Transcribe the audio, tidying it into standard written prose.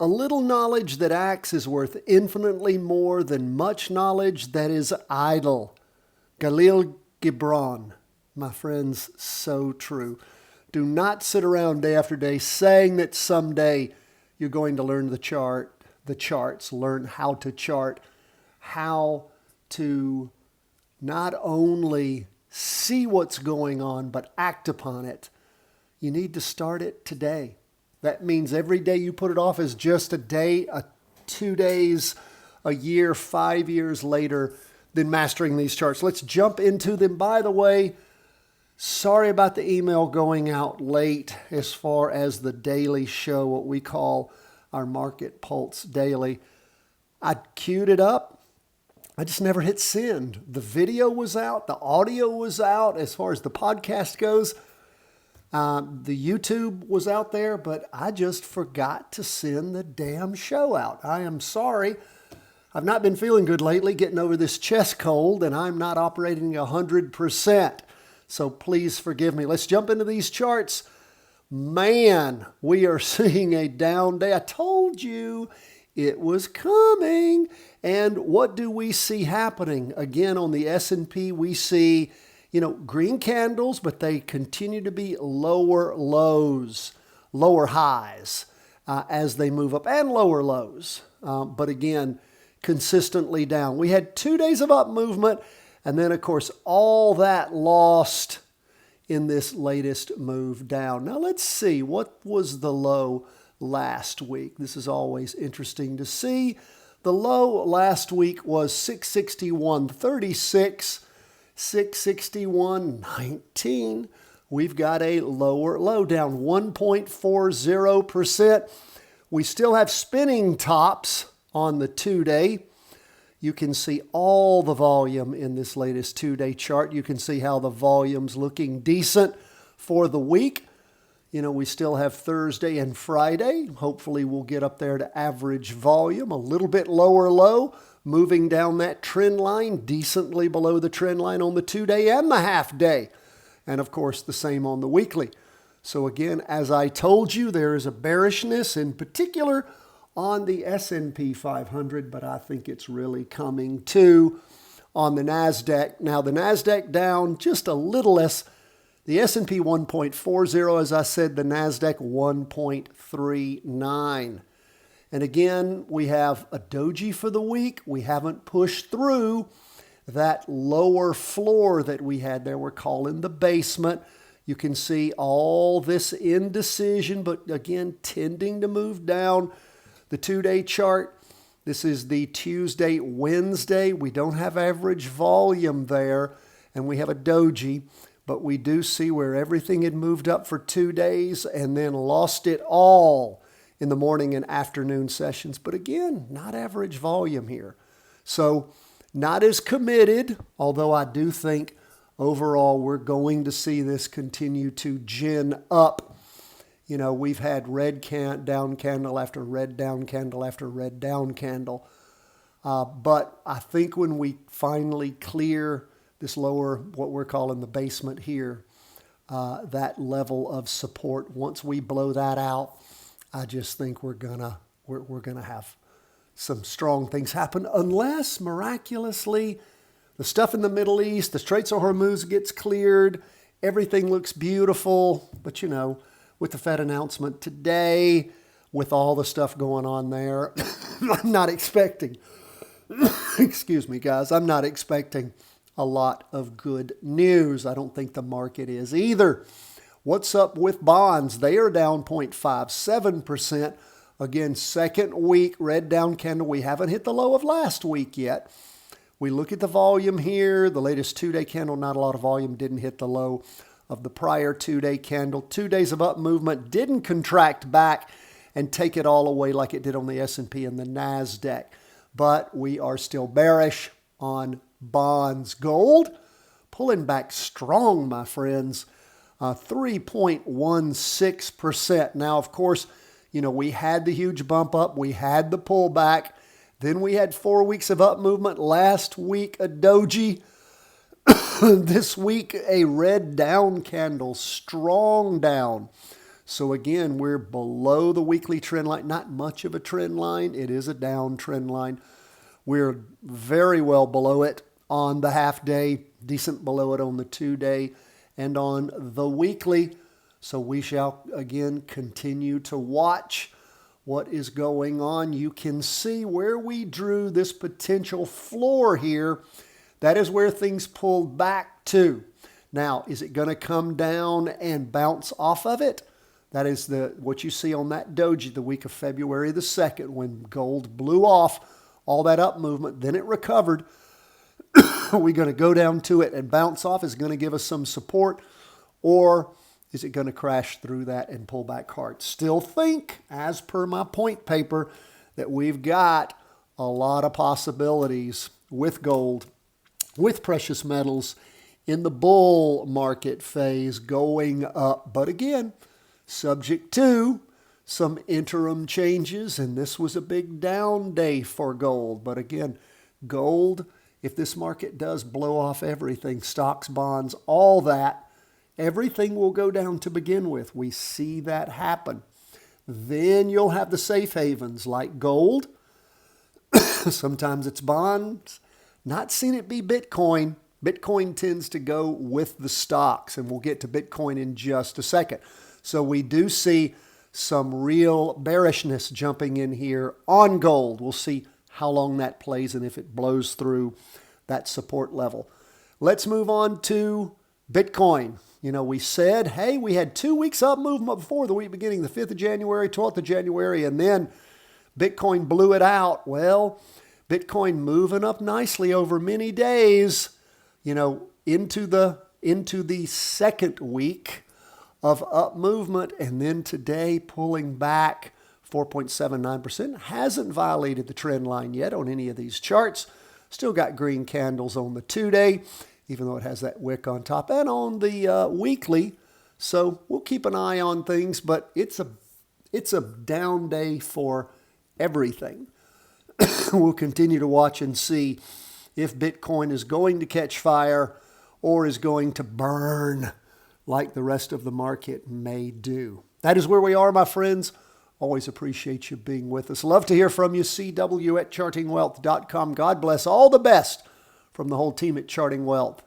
A little knowledge that acts is worth infinitely more than much knowledge that is idle. Khalil Gibran. My friends, so true. Do not sit around day after day saying that someday you're going to learn the charts, learn how to chart, how to not only see what's going on, but act upon it. You need to start it today. That means every day you put it off is just a day, 2 days, a year, 5 years later than mastering these charts. Let's jump into them. By the way, sorry about the email going out late as far as the daily show, what we call our Market Pulse Daily. I queued it up. I just never hit send. The video was out. The audio was out as far as the podcast goes. The YouTube was out there, but I just forgot to send the damn show out. I am sorry. I've not been feeling good lately, getting over this chest cold, and I'm not operating 100%. So please forgive me. Let's jump into these charts. Man, we are seeing a down day. I told you it was coming. And what do we see happening? Again, on the S&P, we see green candles, but they continue to be lower lows, lower highs as they move up, and lower lows. But again, consistently down. We had 2 days of up movement, and then, of course, all that lost in this latest move down. Now, let's see. What was the low last week? This is always interesting to see. The low last week was 661.36. 661.19. We've got a lower low, down 1.40%. We still have spinning tops on the 2-day. You can see all the volume in this latest 2-day chart. You can see how the volume's looking decent for the week. We still have Thursday and Friday. Hopefully we'll get up there to average volume, a little bit lower low. Moving down that trend line, decently below the trend line on the 2-day and the half-day. And, of course, the same on the weekly. So, again, as I told you, there is a bearishness in particular on the S&P 500, but I think it's really coming too on the NASDAQ. Now, the NASDAQ down just a little less. The S&P 1.40, as I said, the NASDAQ 1.39. And again, we have a doji for the week. We haven't pushed through that lower floor that we had there. We're calling the basement. You can see all this indecision, but again, tending to move down. The 2-day chart, this is the Tuesday, Wednesday. We don't have average volume there, and we have a doji, but we do see where everything had moved up for 2 days and then lost it all in the morning and afternoon sessions. But again, not average volume here. So not as committed, although I do think overall we're going to see this continue to gin up. We've had red down candle after red down candle after red down candle. But I think when we finally clear this lower, what we're calling the basement here, that level of support, once we blow that out, I just think we're gonna have some strong things happen, unless miraculously the stuff in the Middle East, the Straits of Hormuz gets cleared, everything looks beautiful. But with the Fed announcement today, with all the stuff going on there, I'm not expecting, excuse me, guys, I'm not expecting a lot of good news. I don't think the market is either. What's up with bonds? They are down 0.57%. Again, second week, red down candle. We haven't hit the low of last week yet. We look at the volume here. The latest 2-day candle, not a lot of volume, didn't hit the low of the prior 2-day candle. 2 days of up movement, didn't contract back and take it all away like it did on the S&P and the NASDAQ. But we are still bearish on bonds. Gold, pulling back strong, my friends. 3.16%. Now, of course, we had the huge bump up. We had the pullback. Then we had 4 weeks of up movement. Last week, a doji. This week, a red down candle. Strong down. So again, we're below the weekly trend line. Not much of a trend line. It is a down trend line. We're very well below it on the half day, decent below it on the 2-day and on the weekly. So we shall again continue to watch what is going on. You can see where we drew this potential floor here. That is where things pulled back to. Now, is it going to come down and bounce off of it? That is what you see on that doji the week of February the 2nd when gold blew off all that up movement. Then it recovered. Are we going to go down to it and bounce off? Is it going to give us some support? Or is it going to crash through that and pull back hard? Still think, as per my point paper, that we've got a lot of possibilities with gold, with precious metals in the bull market phase going up. But again, subject to some interim changes, and this was a big down day for gold. But again, gold, if this market does blow off everything, stocks, bonds, all that, everything will go down to begin with. We see that happen. Then you'll have the safe havens like gold. Sometimes it's bonds. Not seen it be Bitcoin. Bitcoin tends to go with the stocks, and we'll get to Bitcoin in just a second. So we do see some real bearishness jumping in here on gold. We'll see how long that plays and if it blows through that support level. Let's move on to Bitcoin. You know, we said, hey, we had 2 weeks up movement before the week beginning, the 5th of January, 12th of January, and then Bitcoin blew it out. Well, Bitcoin moving up nicely over many days, you know, into the second week of up movement, and then today pulling back 4.79%. Hasn't violated the trend line yet on any of these charts. Still got green candles on the 2-day, even though it has that wick on top, and on the weekly. So we'll keep an eye on things, but it's a down day for everything. We'll continue to watch and see if Bitcoin is going to catch fire or is going to burn like the rest of the market may do. That is where we are, my friends. Always appreciate you being with us. Love to hear from you. CW@chartingwealth.com. God bless. All the best from the whole team at Charting Wealth.